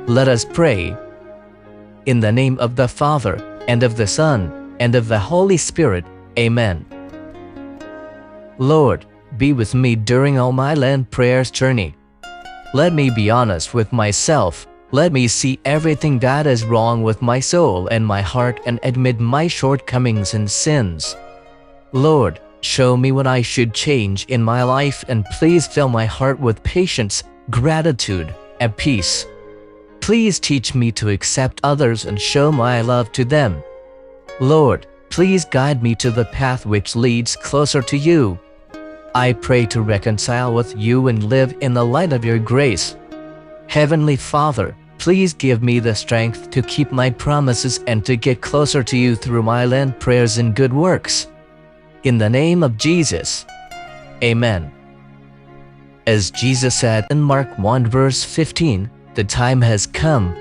Let us pray. In the name of the Father, and of the Son, and of the Holy Spirit. Amen. Lord, be with me during all my Lent prayers journey. Let me be honest with myself. Let me see everything that is wrong with my soul and my heart and admit my shortcomings and sins. Lord, show me what I should change in my life, and please fill my heart with patience, gratitude, and peace. Please teach me to accept others and show my love to them. Lord, please guide me to the path which leads closer to you. I pray to reconcile with you and live in the light of your grace. Heavenly Father, please give me the strength to keep my promises and to get closer to you through my Lent prayers and good works. In the name of Jesus. Amen. As Jesus said in Mark 1 verse 15, the time has come.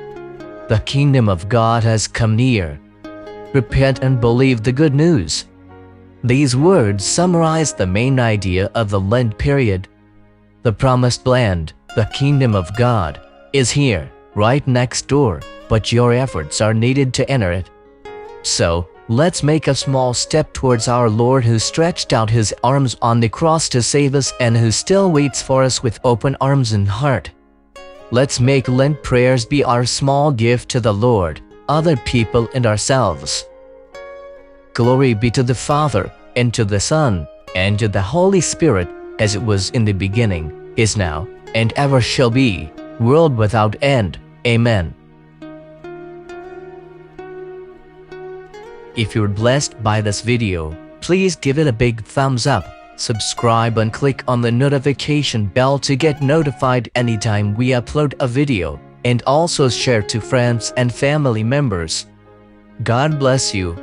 The kingdom of God has come near. Repent and believe the good news. These words summarize the main idea of the Lent period. The promised land, the kingdom of God, is here, right next door, but your efforts are needed to enter it. So, let's make a small step towards our Lord, who stretched out his arms on the cross to save us and who still waits for us with open arms and heart. Let's make Lent prayers be our small gift to the Lord, other people, and ourselves. Glory be to the Father, and to the Son, and to the Holy Spirit, as it was in the beginning, is now, and ever shall be, world without end. Amen. If you're blessed by this video, please give it a big thumbs up, subscribe and click on the notification bell to get notified anytime we upload a video, and also share to friends and family members. God bless you.